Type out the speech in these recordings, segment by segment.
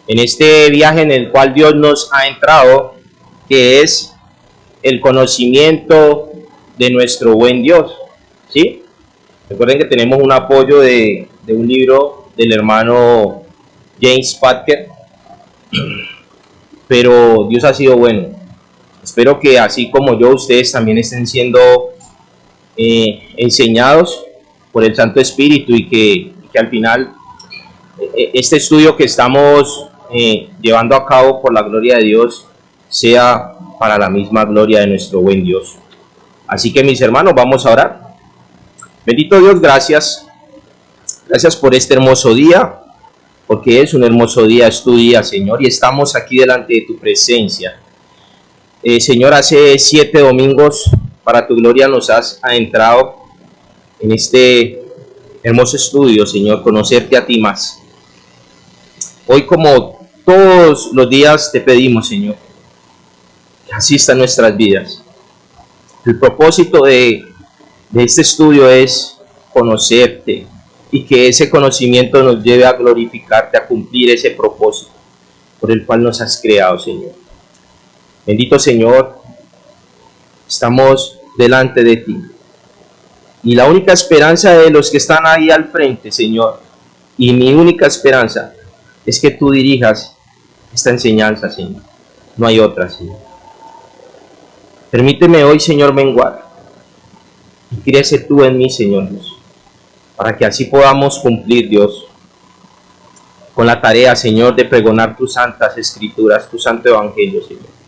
en este viaje en el cual Dios nos ha entrado, que es el conocimiento de nuestro buen Dios, ¿sí? Recuerden que tenemos un apoyo de un libro del hermano James Parker, pero Dios ha sido bueno. Espero que así como yo, ustedes también estén siendo enseñados por el Santo Espíritu y que al final este estudio que estamos llevando a cabo por la gloria de Dios sea para la misma gloria de nuestro buen Dios. Así que, mis hermanos, vamos a orar. Bendito Dios, gracias por este hermoso día, porque es un hermoso día, es tu día, Señor, y estamos aquí delante de tu presencia. Señor, hace 7 domingos para tu gloria nos has adentrado en este hermoso estudio, Señor, conocerte a ti más. Hoy, como todos los días, te pedimos, Señor, que asista en nuestras vidas. El propósito de este estudio es conocerte y que ese conocimiento nos lleve a glorificarte, a cumplir ese propósito por el cual nos has creado, Señor. Bendito Señor, estamos delante de ti. Y la única esperanza de los que están ahí al frente, Señor, y mi única esperanza es que tú dirijas esta enseñanza, Señor. No hay otra, Señor. Permíteme hoy, Señor, menguar. Y crece tú en mí, Señor Dios, para que así podamos cumplir, Dios, con la tarea, Señor, de pregonar tus santas escrituras, tu santo evangelio, Señor.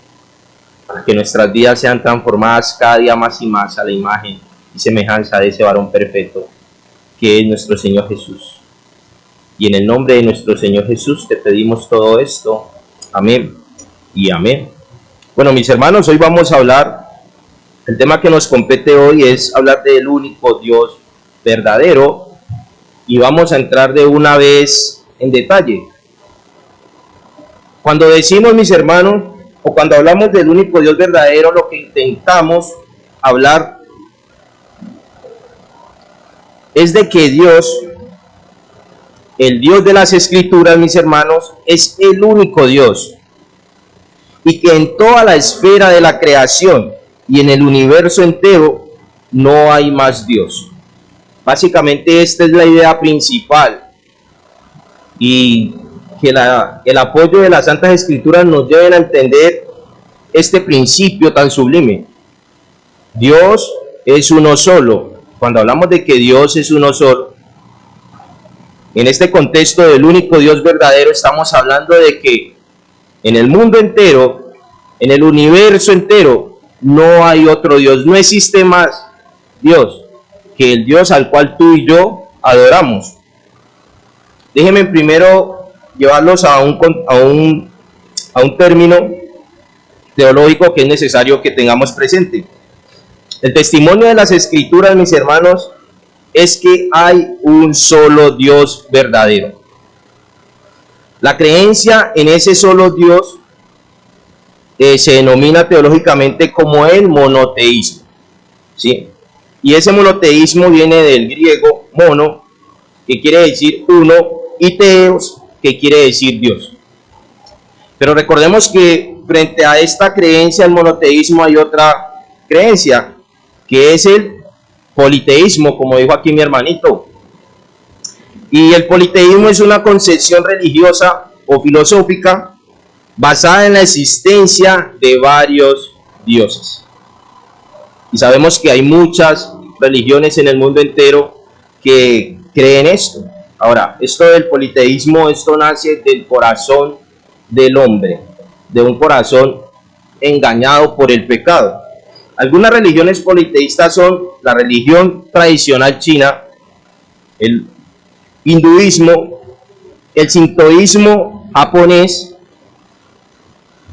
Para que nuestras vidas sean transformadas cada día más y más a la imagen y semejanza de ese varón perfecto, que es nuestro Señor Jesús. Y en el nombre de nuestro Señor Jesús te pedimos todo esto. Amén y amén. Bueno, mis hermanos, hoy vamos a hablar, el tema que nos compete hoy es hablar del único Dios verdadero, y vamos a entrar de una vez en detalle. Cuando decimos, mis hermanos, o cuando hablamos del único Dios verdadero, lo que intentamos hablar es de que Dios, el Dios de las Escrituras, mis hermanos, es el único Dios, y que en toda la esfera de la creación y en el universo entero no hay más Dios. Básicamente esta es la idea principal, y que el apoyo de las Santas Escrituras nos lleven a entender este principio tan sublime. Dios es uno solo. Cuando hablamos de que Dios es uno solo, en este contexto del único Dios verdadero, estamos hablando de que en el mundo entero, en el universo entero, no hay otro Dios, no existe más Dios que el Dios al cual tú y yo adoramos. Déjenme primero llevarlos a un término teológico que es necesario que tengamos presente. El testimonio de las Escrituras, mis hermanos, es que hay un solo Dios verdadero. La creencia en ese solo Dios se denomina teológicamente como el monoteísmo, ¿sí? Y ese monoteísmo viene del griego mono, que quiere decir uno, y teos, que quiere decir Dios. Pero recordemos que frente a esta creencia, el monoteísmo, hay otra creencia, que es el politeísmo, como dijo aquí mi hermanito. Y el politeísmo es una concepción religiosa o filosófica basada en la existencia de varios dioses. Y sabemos que hay muchas religiones en el mundo entero que creen esto. Ahora, esto del politeísmo, esto nace del corazón del hombre, de un corazón engañado por el pecado. Algunas religiones politeístas son la religión tradicional china, el hinduismo, el sintoísmo japonés,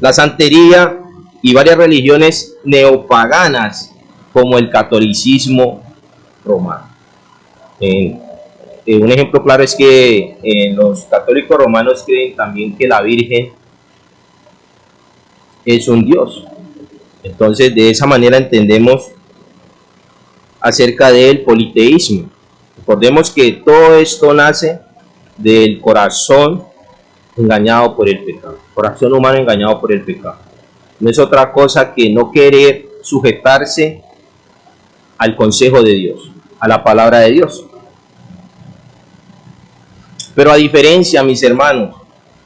la santería y varias religiones neopaganas como el catolicismo romano. Un ejemplo claro es que los católicos romanos creen también que la Virgen es un Dios. Entonces, de esa manera entendemos acerca del politeísmo. Recordemos que todo esto nace del corazón engañado por el pecado. Corazón humano engañado por el pecado. No es otra cosa que no querer sujetarse al consejo de Dios, a la palabra de Dios. Pero a diferencia, mis hermanos,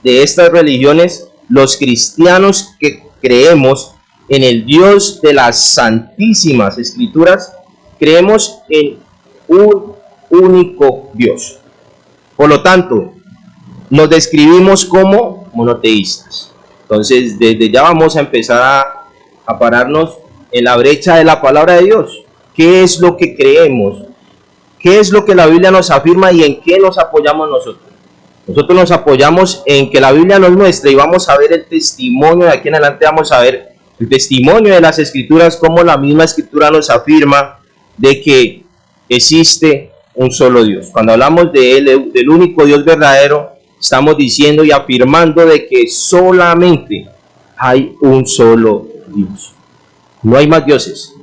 de estas religiones, los cristianos que creemos en el Dios de las Santísimas Escrituras, creemos en un único Dios. Por lo tanto, nos describimos como monoteístas. Entonces, desde ya vamos a empezar a pararnos en la brecha de la palabra de Dios. ¿Qué es lo que creemos? ¿Qué es lo que la Biblia nos afirma y en qué nos apoyamos nosotros? Nosotros nos apoyamos en que la Biblia nos muestra y vamos a ver el testimonio, de aquí en adelante vamos a ver el testimonio de las Escrituras, como la misma Escritura nos afirma de que existe un solo Dios. Cuando hablamos de Él, del único Dios verdadero, estamos diciendo y afirmando de que solamente hay un solo Dios. No hay más dioses.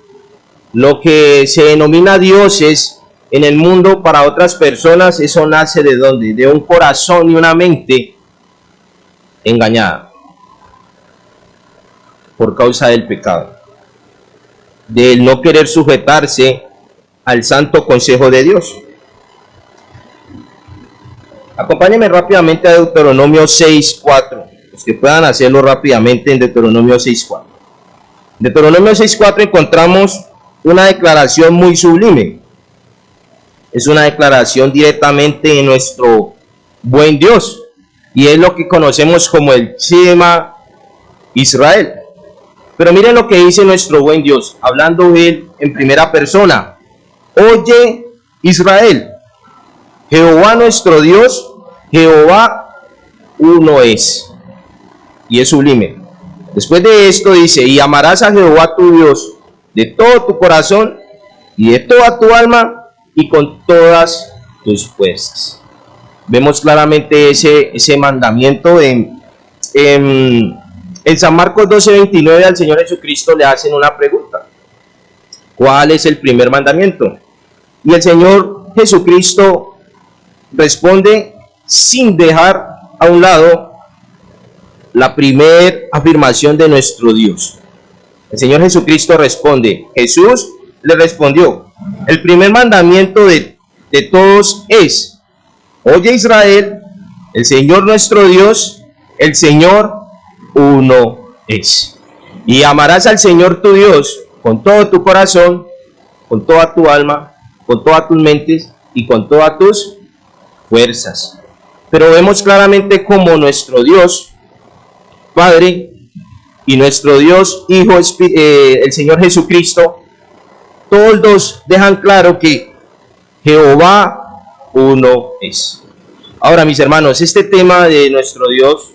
Lo que se denomina dioses en el mundo para otras personas, eso nace ¿de dónde? De un corazón y una mente engañada por causa del pecado, del no querer sujetarse al santo consejo de Dios. Acompáñenme rápidamente a Deuteronomio 6:4, los que puedan hacerlo rápidamente en Deuteronomio 6:4. En Deuteronomio 6:4 encontramos una declaración muy sublime. Es una declaración directamente de nuestro buen Dios, y es lo que conocemos como el Shema Israel. Pero miren lo que dice nuestro buen Dios, hablando él en primera persona. Oye Israel, Jehová nuestro Dios, Jehová uno es. Y es sublime. Después de esto dice, y amarás a Jehová tu Dios de todo tu corazón y de toda tu alma y con todas tus fuerzas. Vemos claramente ese mandamiento en San Marcos 12:29. Al Señor Jesucristo le hacen una pregunta: ¿cuál es el primer mandamiento? Y el Señor Jesucristo responde sin dejar a un lado la primera afirmación de nuestro Dios. El Señor Jesucristo responde, Jesús le respondió, el primer mandamiento de todos es: oye Israel, el Señor nuestro Dios, el Señor uno es. Y amarás al Señor tu Dios con todo tu corazón, con toda tu alma, con todas tus mentes y con todas tus fuerzas. Pero vemos claramente como nuestro Dios Padre y nuestro Dios Hijo, el Señor Jesucristo, todos dos dejan claro que Jehová uno es. Ahora, mis hermanos, este tema de nuestro Dios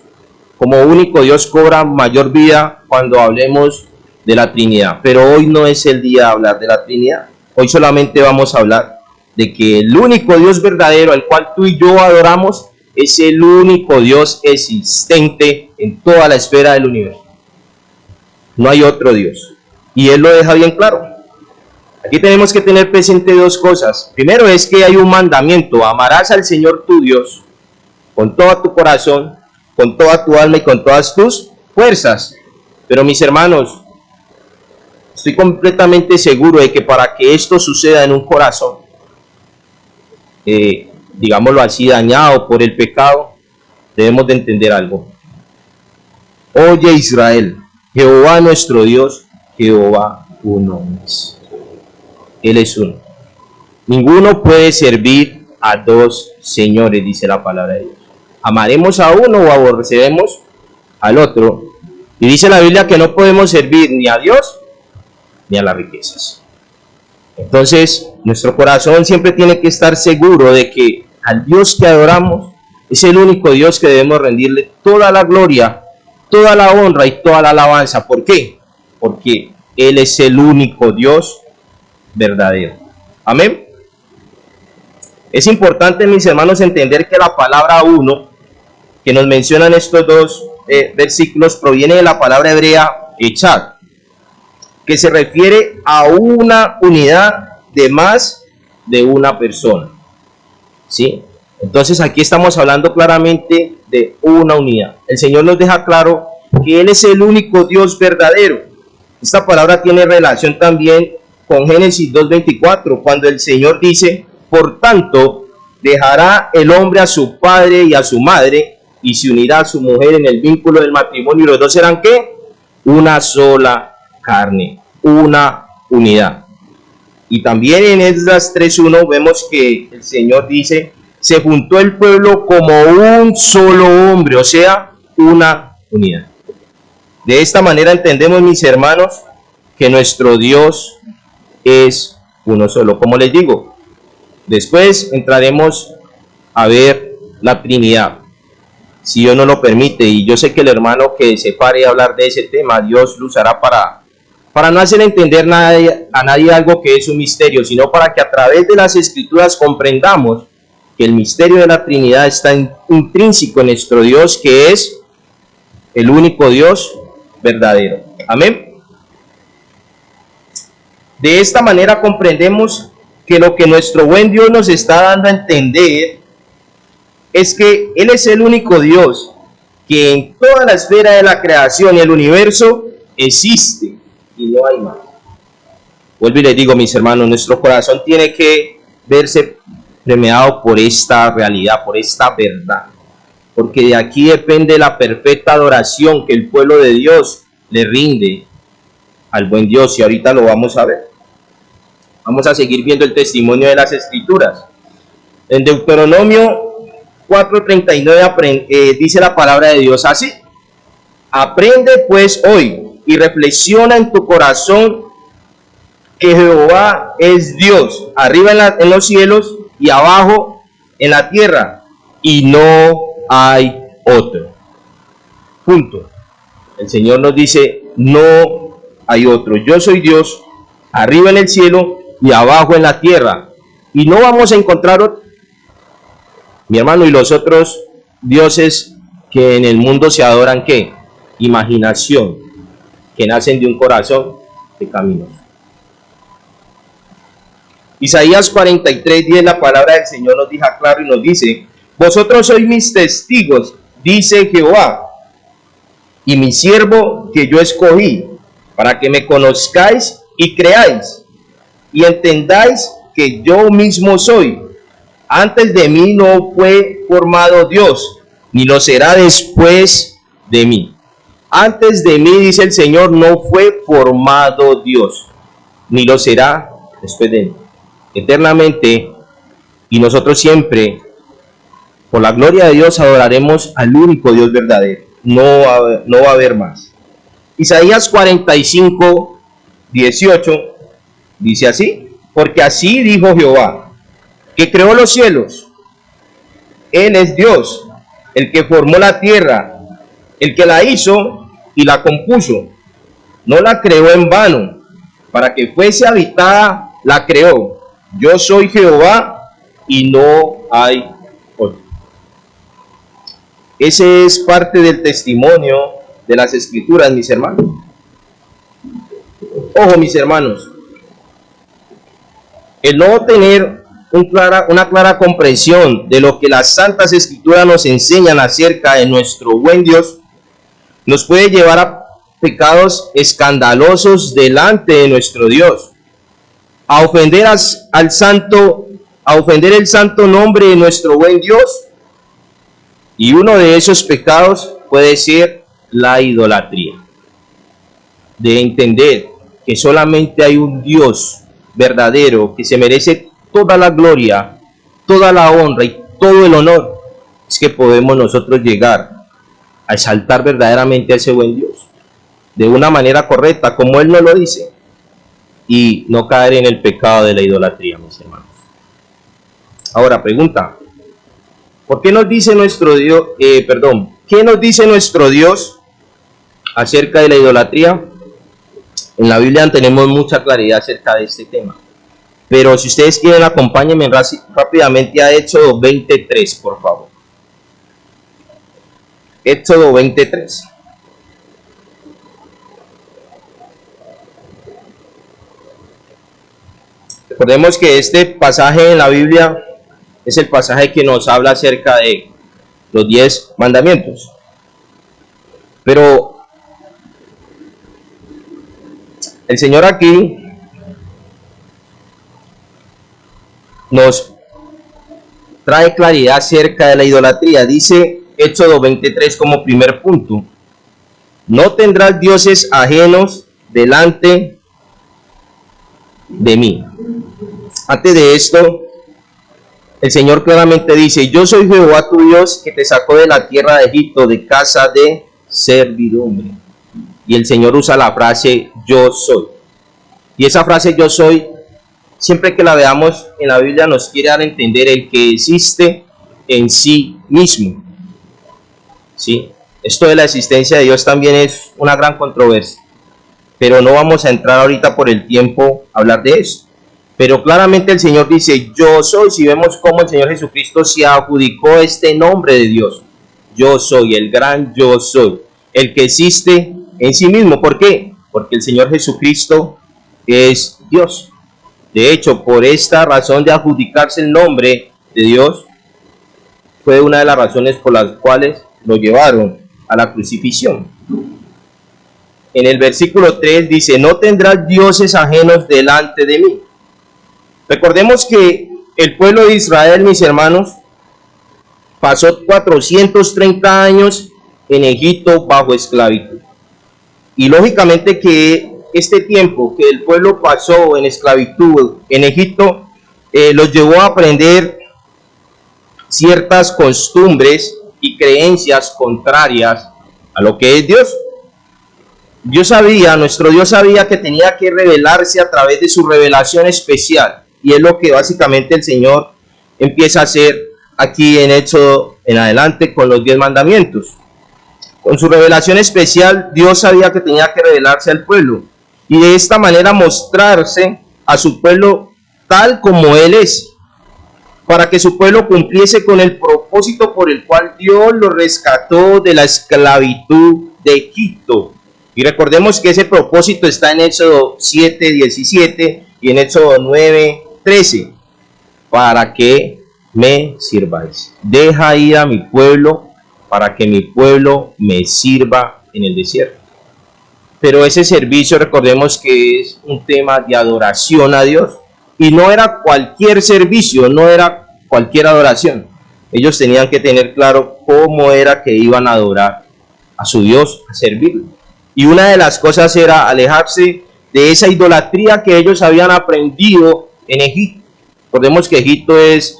como único Dios cobra mayor vida cuando hablemos de la Trinidad. Pero hoy no es el día de hablar de la Trinidad. Hoy solamente vamos a hablar de que el único Dios verdadero, al cual tú y yo adoramos, es el único Dios existente en toda la esfera del universo. No hay otro Dios. Y Él lo deja bien claro. Aquí tenemos que tener presente dos cosas. Primero es que hay un mandamiento: amarás al Señor tu Dios con todo tu corazón, con toda tu alma y con todas tus fuerzas. Pero mis hermanos, estoy completamente seguro de que para que esto suceda en un corazón, digámoslo así, dañado por el pecado, debemos de entender algo. Oye Israel, Jehová nuestro Dios, Jehová uno es. Él es uno. Ninguno puede servir a dos señores, dice la palabra de Dios. Amaremos a uno o aborreceremos al otro. Y dice la Biblia que no podemos servir ni a Dios ni a las riquezas. Entonces, nuestro corazón siempre tiene que estar seguro de que al Dios que adoramos es el único Dios que debemos rendirle toda la gloria, toda la honra y toda la alabanza. ¿Por qué? Porque Él es el único Dios verdadero. Amén. Es importante, mis hermanos, entender que la palabra uno que nos mencionan estos dos versículos proviene de la palabra hebrea echad, que se refiere a una unidad de más de una persona. ¿Sí? Entonces aquí estamos hablando claramente de una unidad. El Señor nos deja claro que Él es el único Dios verdadero. Esta palabra tiene relación también con Génesis 2:24, cuando el Señor dice: por tanto, dejará el hombre a su padre y a su madre, y se unirá a su mujer en el vínculo del matrimonio, y los dos serán ¿qué? Una sola carne, una unidad. Y también en Esdras 3:1 vemos que el Señor dice: se juntó el pueblo como un solo hombre, o sea, una unidad. De esta manera entendemos, mis hermanos, que nuestro Dios es uno solo. Como les digo, después entraremos a ver la Trinidad, si Dios no lo permite, y yo sé que el hermano que se pare a hablar de ese tema, Dios lo usará para no hacer entender a nadie algo que es un misterio, sino para que a través de las Escrituras comprendamos que el misterio de la Trinidad está intrínseco en nuestro Dios, que es el único Dios verdadero. Amén. De esta manera comprendemos que lo que nuestro buen Dios nos está dando a entender es que Él es el único Dios que en toda la esfera de la creación y el universo existe y no hay más. Vuelvo y les digo, mis hermanos, nuestro corazón tiene que verse premiado por esta realidad, por esta verdad, porque de aquí depende la perfecta adoración que el pueblo de Dios le rinde al buen Dios, y ahorita lo vamos a ver. Vamos a seguir viendo el testimonio de las Escrituras. En Deuteronomio 4:39 dice la palabra de Dios así: aprende pues hoy y reflexiona en tu corazón que Jehová es Dios, arriba en los cielos y abajo en la tierra, y no hay otro. Punto. El Señor nos dice: no hay otro. Yo soy Dios, arriba en el cielo y abajo en la tierra, y no vamos a encontrar otro. Mi hermano, y los otros dioses que en el mundo se adoran, ¿qué? Imaginación, que nacen de un corazón pecaminoso. Isaías 43:10, la palabra del Señor nos deja claro y nos dice: vosotros sois mis testigos, dice Jehová, y mi siervo que yo escogí, para que me conozcáis y creáis, y entendáis que yo mismo soy. Antes de mí no fue formado Dios, ni lo será después de mí. Antes de mí, dice el Señor, no fue formado Dios, ni lo será después de mí. Eternamente, y nosotros siempre, por la gloria de Dios, adoraremos al único Dios verdadero. No va a haber más. Isaías 45:18 dice así: porque así dijo Jehová, que creó los cielos. Él es Dios, el que formó la tierra, el que la hizo y la compuso. No la creó en vano, para que fuese habitada, la creó. Yo soy Jehová y no hay otro. Ese es parte del testimonio de las Escrituras, mis hermanos. Ojo, mis hermanos, el no tener una clara comprensión de lo que las Santas Escrituras nos enseñan acerca de nuestro buen Dios nos puede llevar a pecados escandalosos delante de nuestro Dios, a ofender al santo, a ofender el santo nombre de nuestro buen Dios. Y uno de esos pecados puede ser la idolatría, de entender que solamente hay un Dios verdadero que se merece toda la gloria, toda la honra y todo el honor. Es que podemos nosotros llegar a exaltar verdaderamente a ese buen Dios de una manera correcta, como Él nos lo dice, y no caer en el pecado de la idolatría, mis hermanos. Ahora, pregunta: ¿por qué nos dice nuestro Dios, qué nos dice nuestro Dios acerca de la idolatría? En la Biblia tenemos mucha claridad acerca de este tema. Pero si ustedes quieren, acompáñenme rápidamente a Éxodo 23, por favor. Éxodo 23. Recordemos que este pasaje en la Biblia es el pasaje que nos habla acerca de los 10 mandamientos. Pero el Señor aquí nos trae claridad acerca de la idolatría. Dice Éxodo 23 como primer punto: no tendrás dioses ajenos delante de mí. Antes de esto, el Señor claramente dice: yo soy Jehová tu Dios, que te sacó de la tierra de Egipto, de casa de servidumbre. Y el Señor usa la frase yo soy. Y esa frase yo soy, siempre que la veamos en la Biblia, nos quiere dar a entender el que existe en sí mismo. ¿Sí? Esto de la existencia de Dios también es una gran controversia, pero no vamos a entrar ahorita por el tiempo a hablar de eso. Pero claramente el Señor dice yo soy. Si vemos cómo el Señor Jesucristo se adjudicó este nombre de Dios: yo soy, el gran yo soy, el que existe en sí mismo. ¿Por qué? Porque el Señor Jesucristo es Dios. De hecho, por esta razón de adjudicarse el nombre de Dios, fue una de las razones por las cuales lo llevaron a la crucifixión. En el versículo 3 dice: no tendrás dioses ajenos delante de mí. Recordemos que el pueblo de Israel, mis hermanos, pasó 430 años en Egipto bajo esclavitud. Y lógicamente que este tiempo que el pueblo pasó en esclavitud en Egipto los llevó a aprender ciertas costumbres y creencias contrarias a lo que es Dios. Nuestro Dios sabía que tenía que revelarse a través de su revelación especial, y es lo que básicamente el Señor empieza a hacer aquí en Éxodo en adelante con los 10 mandamientos. Con su revelación especial, Dios sabía que tenía que revelarse al pueblo y de esta manera mostrarse a su pueblo tal como Él es, para que su pueblo cumpliese con el propósito por el cual Dios lo rescató de la esclavitud de Egipto. Y recordemos que ese propósito está en Éxodo 7:17 y en Éxodo 9:13. Para que me sirváis. Deja ir a mi pueblo para que mi pueblo me sirva en el desierto. Pero ese servicio, recordemos que es un tema de adoración a Dios. Y no era cualquier servicio, no era cualquier adoración. Ellos tenían que tener claro cómo era que iban a adorar a su Dios, a servirlo. Y una de las cosas era alejarse de esa idolatría que ellos habían aprendido en Egipto. Recordemos que Egipto es,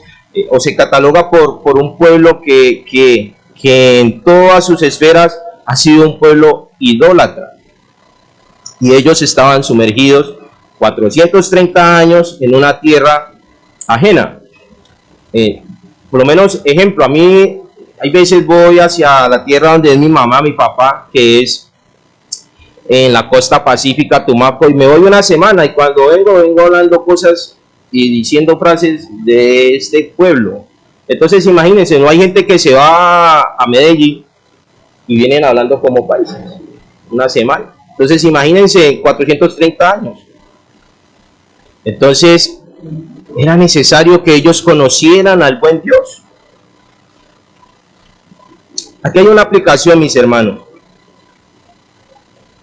o se cataloga por un pueblo que en todas sus esferas ha sido un pueblo idólatra. Y ellos estaban sumergidos 430 años en una tierra ajena. Por lo menos, ejemplo, a mí hay veces voy hacia la tierra donde es mi mamá, mi papá, que es en la costa pacífica, Tumaco, y me voy una semana, y cuando vengo hablando cosas y diciendo frases de este pueblo. Entonces imagínense, no hay gente que se va a Medellín y vienen hablando como países una semana. Entonces imagínense 430 años. Entonces era necesario que ellos conocieran al buen Dios. Aquí hay una aplicación, mis hermanos.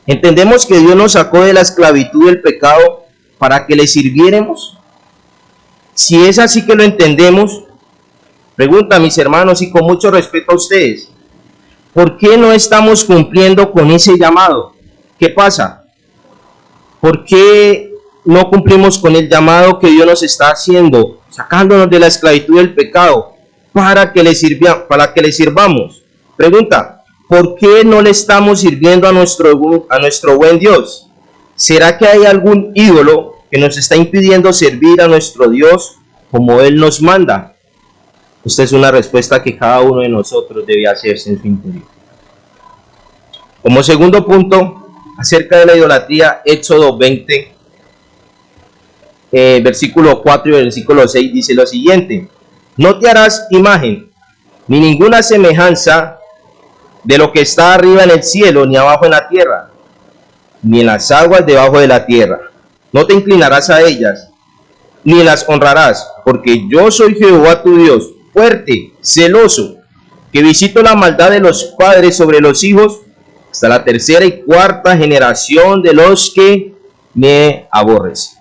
¿Entendemos que Dios nos sacó de la esclavitud del pecado para que le sirviéramos? Si es así que lo entendemos, pregunta, mis hermanos, y con mucho respeto a ustedes, ¿por qué no estamos cumpliendo con ese llamado? ¿Qué pasa? ¿Por qué no cumplimos con el llamado que Dios nos está haciendo, sacándonos de la esclavitud del pecado, para que le sirvamos? Pregunta, ¿por qué no le estamos sirviendo a nuestro buen Dios? ¿Será que hay algún ídolo que nos está impidiendo servir a nuestro Dios como Él nos manda? Esta es una respuesta que cada uno de nosotros debe hacerse en su interior. Como segundo punto, acerca de la idolatría, Éxodo 20, versículo 4 y versículo 6 dice lo siguiente: no te harás imagen, ni ninguna semejanza de lo que está arriba en el cielo, ni abajo en la tierra, ni en las aguas debajo de la tierra. No te inclinarás a ellas, ni las honrarás, porque yo soy Jehová tu Dios, fuerte, celoso, que visito la maldad de los padres sobre los hijos hasta la tercera y cuarta generación de los que me aborrecen.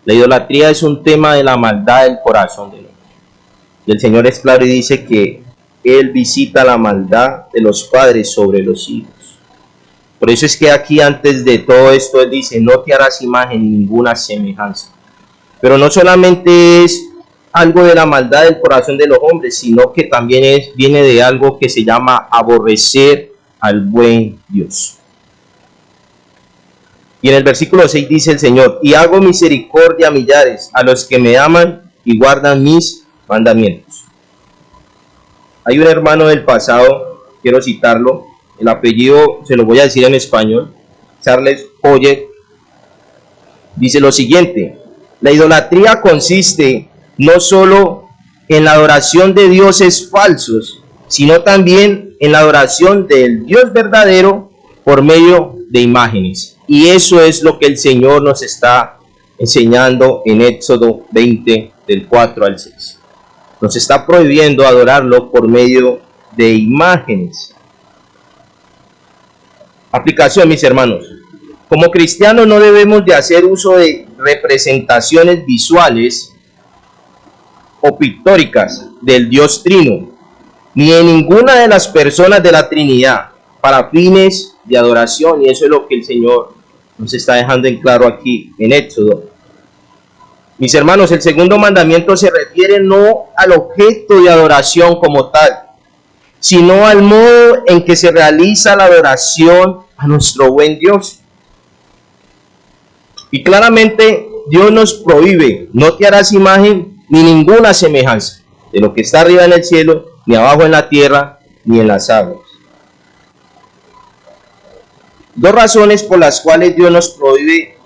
La idolatría es un tema de la maldad del corazón del hombre. Y el Señor es claro y dice que Él visita la maldad de los padres sobre los hijos. Por eso es que aquí antes de todo esto Él dice, no te harás imagen ni ninguna semejanza. Pero no solamente es algo de la maldad del corazón de los hombres, sino que también viene de algo que se llama aborrecer al buen Dios. Y en el versículo 6 dice el Señor, y hago misericordia a millares, a los que me aman y guardan mis mandamientos. Hay un hermano del pasado, quiero citarlo, el apellido se lo voy a decir en español, Charles Hoyer, dice lo siguiente: la idolatría consiste no solo en la adoración de dioses falsos, sino también en la adoración del Dios verdadero por medio de imágenes. Y eso es lo que el Señor nos está enseñando en Éxodo 20, del 4 al 6. Nos está prohibiendo adorarlo por medio de imágenes. Aplicación, mis hermanos. Como cristianos no debemos de hacer uso de representaciones visuales o pictóricas del Dios Trino, ni de ninguna de las personas de la Trinidad, para fines de adoración. Y eso es lo que el Señor nos está dejando en claro aquí en Éxodo. Mis hermanos, el segundo mandamiento se refiere no al objeto de adoración como tal, sino al modo en que se realiza la adoración a nuestro buen Dios. Y claramente Dios nos prohíbe, no te harás imagen ni ninguna semejanza de lo que está arriba en el cielo, ni abajo en la tierra, ni en las aguas. Dos razones por las cuales Dios nos prohíbe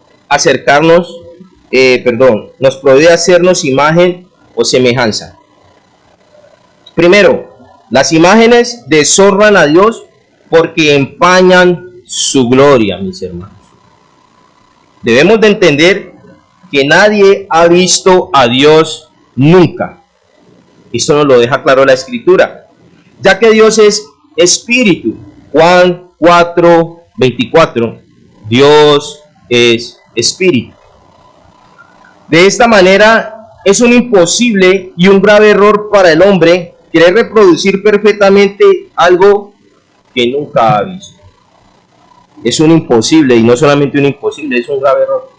nos prohíbe hacernos imagen o semejanza. Primero, las imágenes deshonran a Dios porque empañan su gloria, mis hermanos. Debemos de entender que nadie ha visto a Dios nunca. Esto nos lo deja claro la Escritura, ya que Dios es espíritu. Juan 4:24, Dios es espíritu. De esta manera es un imposible y un grave error para el hombre querer reproducir perfectamente algo que nunca ha visto. Es un imposible, y no solamente un imposible, es un grave error.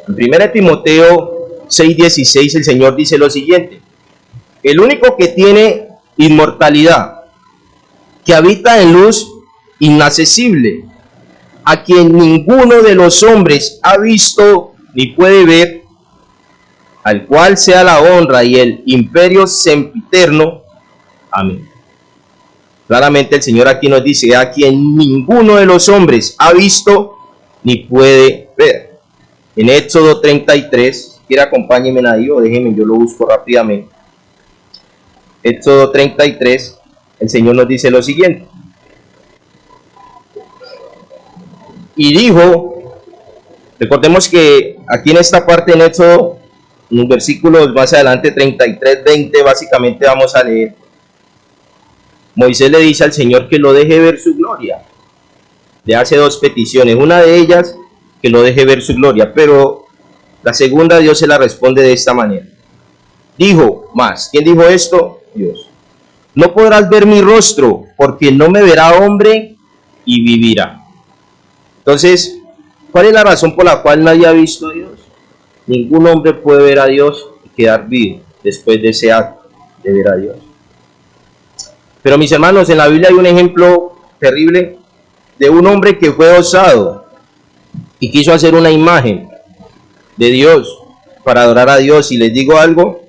En 1 Timoteo 6:16 el Señor dice lo siguiente: el único que tiene inmortalidad, que habita en luz inaccesible, a quien ninguno de los hombres ha visto ni puede ver, al cual sea la honra y el imperio sempiterno. Amén. Claramente el Señor aquí nos dice, a quien ninguno de los hombres ha visto ni puede ver. En Éxodo 33, quiera acompáñenme ahí o déjenme, yo lo busco rápidamente. Éxodo 33, el Señor nos dice lo siguiente. Y dijo, recordemos que aquí en esta parte en Éxodo, en los versículos más adelante, 33-20, básicamente vamos a leer. Moisés le dice al Señor que lo deje ver su gloria. Le hace dos peticiones, una de ellas que lo deje ver su gloria, pero la segunda Dios se la responde de esta manera. Dijo más, ¿quién dijo esto? Dios. No podrás ver mi rostro, porque no me verá hombre y vivirá. Entonces, ¿cuál es la razón por la cual nadie ha visto a Dios? Ningún hombre puede ver a Dios y quedar vivo después de ese acto de ver a Dios. Pero mis hermanos, en la Biblia hay un ejemplo terrible de un hombre que fue osado y quiso hacer una imagen de Dios para adorar a Dios. Y les digo algo,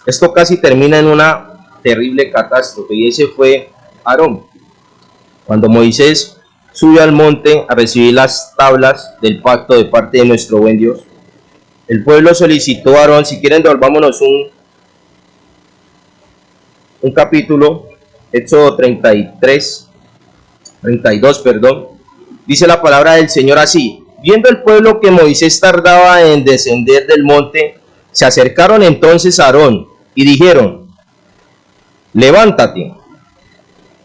esto casi termina en una terrible catástrofe, y ese fue Aarón. Cuando Moisés subió al monte a recibir las tablas del pacto de parte de nuestro buen Dios, el pueblo solicitó a Aarón, si quieren devolvámonos un capítulo, Éxodo 32, dice la palabra del Señor así: viendo el pueblo que Moisés tardaba en descender del monte, se acercaron entonces a Aarón y dijeron: levántate,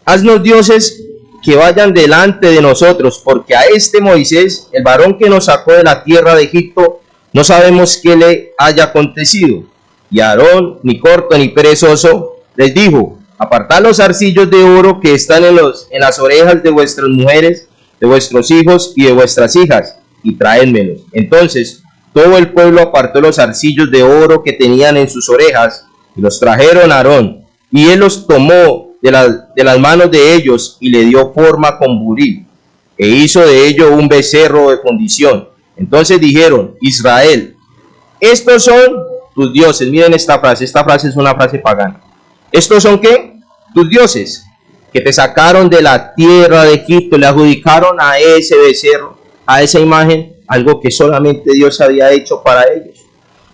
haznos dioses que vayan delante de nosotros, porque a este Moisés, el varón que nos sacó de la tierra de Egipto, no sabemos qué le haya acontecido. Y Aarón, ni corto ni perezoso, les dijo: apartad los zarcillos de oro que están en las orejas de vuestras mujeres, de vuestros hijos y de vuestras hijas, y traédmelos. Entonces todo el pueblo apartó los zarcillos de oro que tenían en sus orejas, y los trajeron a Aarón, y él los tomó de las manos de ellos, y le dio forma con buril, e hizo de ello un becerro de fundición. Entonces dijeron: Israel, estos son tus dioses. Miren esta frase es una frase pagana. ¿Estos son qué? Tus dioses, que te sacaron de la tierra de Egipto, le adjudicaron a ese becerro, a esa imagen, algo que solamente Dios había hecho para ellos.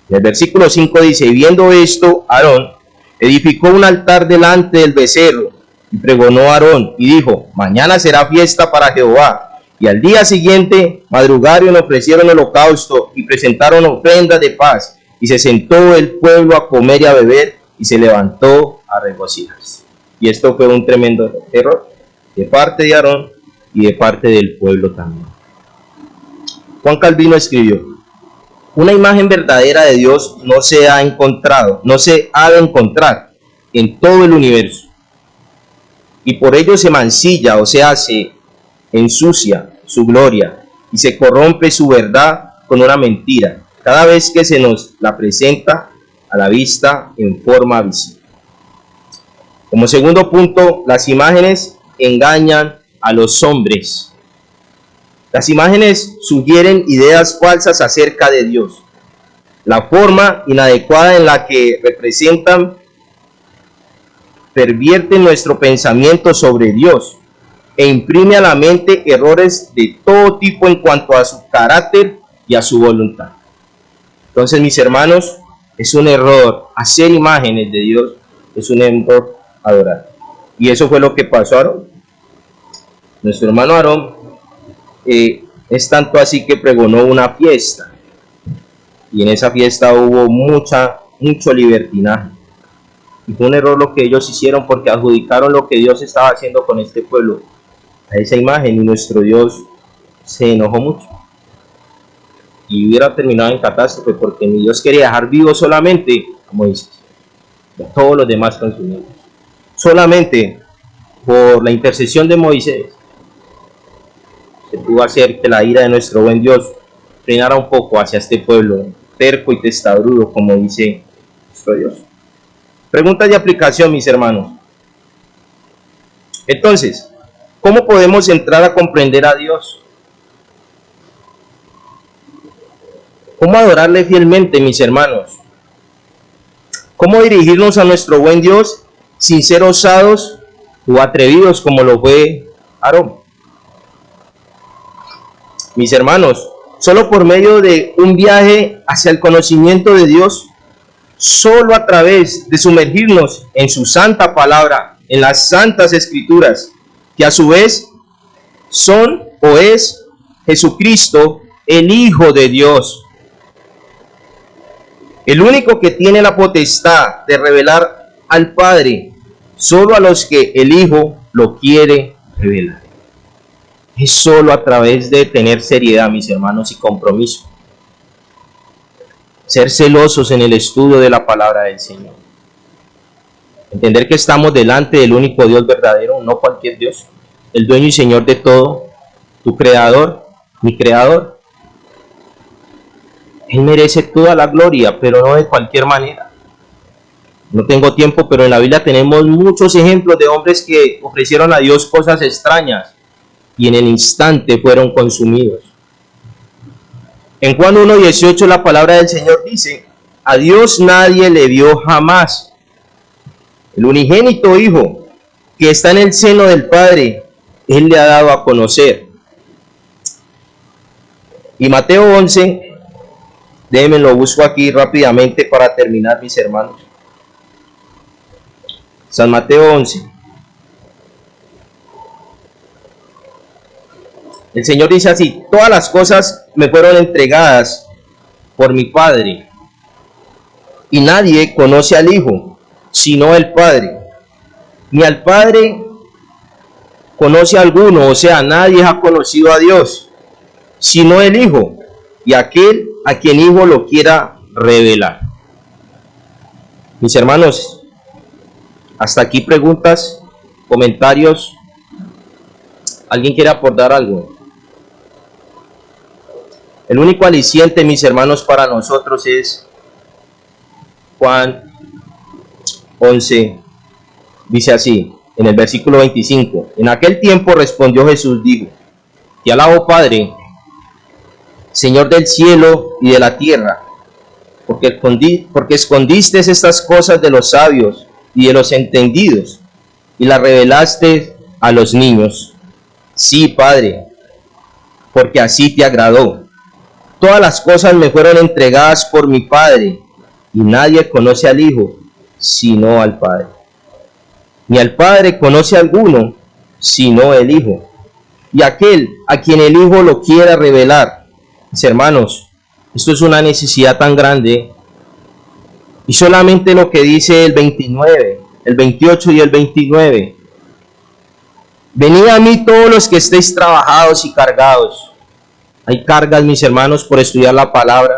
El versículo 5 dice: y viendo esto, Aarón edificó un altar delante del becerro, y pregonó a Aarón, y dijo: mañana será fiesta para Jehová. Y al día siguiente madrugaron, ofrecieron holocausto y presentaron ofrendas de paz, y se sentó el pueblo a comer y a beber, y se levantó a regocijarse. Y esto fue un tremendo error de parte de Aarón y de parte del pueblo también. Juan Calvino escribió: una imagen verdadera de Dios no se ha encontrado, no se ha de encontrar en todo el universo, y por ello se mancilla, o sea, se ensucia su gloria y se corrompe su verdad con una mentira cada vez que se nos la presenta a la vista en forma visible. Como segundo punto, las imágenes engañan a los hombres. Las imágenes sugieren ideas falsas acerca de Dios. La forma inadecuada en la que representan pervierte nuestro pensamiento sobre Dios e imprime a la mente errores de todo tipo en cuanto a su carácter y a su voluntad. Entonces, mis hermanos, es un error hacer imágenes de Dios, es un error adorar. Y eso fue lo que pasó a Aarón. Nuestro hermano Aarón es tanto así que pregonó una fiesta, y en esa fiesta hubo mucho libertinaje. Y fue un error lo que ellos hicieron, porque adjudicaron lo que Dios estaba haciendo con este pueblo a esa imagen, y nuestro Dios se enojó mucho y hubiera terminado en catástrofe, porque mi Dios quería dejar vivo solamente a Moisés y a todos los demás consumidos. Solamente por la intercesión de Moisés se pudo hacer que la ira de nuestro buen Dios frenara un poco hacia este pueblo terco y testarudo, como dice nuestro Dios. Preguntas de aplicación, mis hermanos. Entonces, ¿cómo podemos entrar a comprender a Dios? ¿Cómo adorarle fielmente, mis hermanos? ¿Cómo dirigirnos a nuestro buen Dios sin ser osados o atrevidos como lo fue Aarón? Mis hermanos, solo por medio de un viaje hacia el conocimiento de Dios, solo a través de sumergirnos en su santa palabra, en las santas escrituras, que a su vez son o es Jesucristo, el Hijo de Dios, el único que tiene la potestad de revelar al Padre solo a los que el Hijo lo quiere revelar. Es solo a través de tener seriedad, mis hermanos, y compromiso. Ser celosos en el estudio de la palabra del Señor. Entender que estamos delante del único Dios verdadero, no cualquier Dios. El dueño y Señor de todo, tu creador, mi creador. Él merece toda la gloria, pero no de cualquier manera. No tengo tiempo, pero en la Biblia tenemos muchos ejemplos de hombres que ofrecieron a Dios cosas extrañas y en el instante fueron consumidos. En Juan 1:18 la palabra del Señor dice: a Dios nadie le vio jamás. El unigénito Hijo que está en el seno del Padre, Él le ha dado a conocer. Y Mateo 11, déjenme lo busco aquí rápidamente para terminar, mis hermanos. San Mateo 11. El Señor dice así: todas las cosas me fueron entregadas por mi Padre, y nadie conoce al Hijo, sino el Padre, Ni al Padre conoce a alguno, o sea, nadie ha conocido a Dios, sino el Hijo, y aquel a quien Hijo lo quiera revelar. Mis hermanos, hasta aquí preguntas, comentarios. ¿Alguien quiere aportar algo? El único aliciente, mis hermanos, para nosotros es Juan 11, dice así, en el versículo 25. En aquel tiempo respondió Jesús, dijo: Te alabo, Padre, Señor del cielo y de la tierra, porque escondiste estas cosas de los sabios y de los entendidos, y las revelaste a los niños. Sí, Padre, porque así te agradó. Todas las cosas me fueron entregadas por mi Padre, y nadie conoce al Hijo, sino al Padre. Ni al Padre conoce alguno, sino el Hijo, y aquel a quien el Hijo lo quiera revelar. Mis hermanos, esto es una necesidad tan grande, y solamente lo que dice el 29, el 28 y el 29. Venid a mí todos los que estéis trabajados y cargados. Hay cargas, mis hermanos, por estudiar la palabra.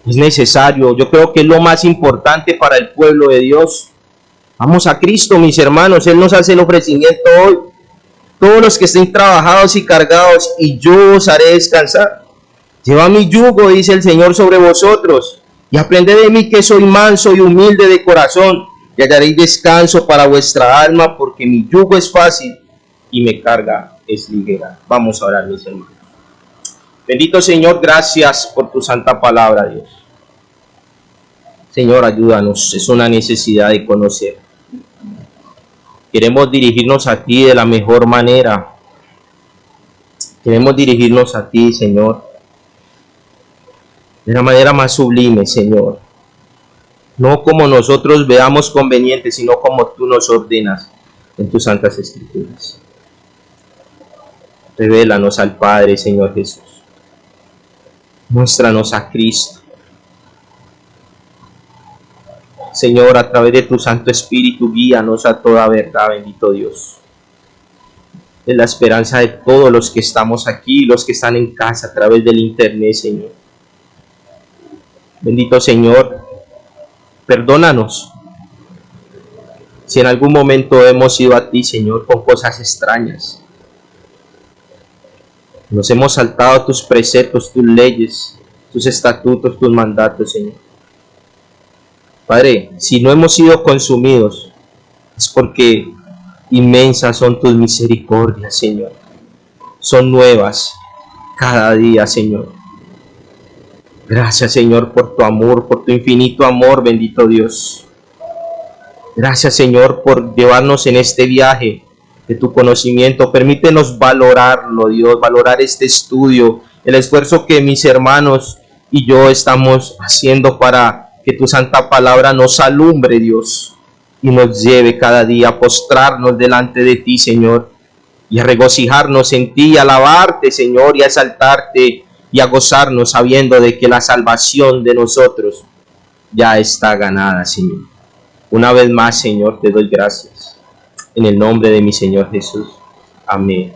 Es necesario, yo creo que es lo más importante para el pueblo de Dios. Vamos a Cristo, mis hermanos, Él nos hace el ofrecimiento hoy. Todos los que estén trabajados y cargados, y yo os haré descansar. Lleva mi yugo, dice el Señor, sobre vosotros, y aprended de mí, que soy manso y humilde de corazón, y hallaréis descanso para vuestra alma, porque mi yugo es fácil y mi carga es ligera. Vamos a orar, mis hermanos. Bendito Señor, gracias por tu santa palabra, Dios. Señor, ayúdanos, es una necesidad de conocer. Queremos dirigirnos a ti de la mejor manera. Queremos dirigirnos a ti, Señor, de la manera más sublime, Señor. No como nosotros veamos conveniente, sino como tú nos ordenas en tus santas escrituras. Revélanos al Padre, Señor Jesús. Muéstranos a Cristo. Señor, a través de tu Santo Espíritu, guíanos a toda verdad, bendito Dios. Es la esperanza de todos los que estamos aquí, los que están en casa a través del internet, Señor. Bendito Señor, perdónanos si en algún momento hemos ido a ti, Señor, con cosas extrañas. Nos hemos saltado tus preceptos, tus leyes, tus estatutos, tus mandatos, Señor. Padre, si no hemos sido consumidos, es porque inmensas son tus misericordias, Señor. Son nuevas cada día, Señor. Gracias, Señor, por tu amor, por tu infinito amor, bendito Dios. Gracias, Señor, por llevarnos en este viaje de tu conocimiento. Permítenos valorarlo, Dios, valorar este estudio, el esfuerzo que mis hermanos y yo estamos haciendo para que tu santa palabra nos alumbre, Dios, y nos lleve cada día a postrarnos delante de ti, Señor, y a regocijarnos en ti, a alabarte, Señor, y a exaltarte, y a gozarnos sabiendo de que la salvación de nosotros ya está ganada, Señor. Una vez más, Señor, te doy gracias. En el nombre de mi Señor Jesús. Amén.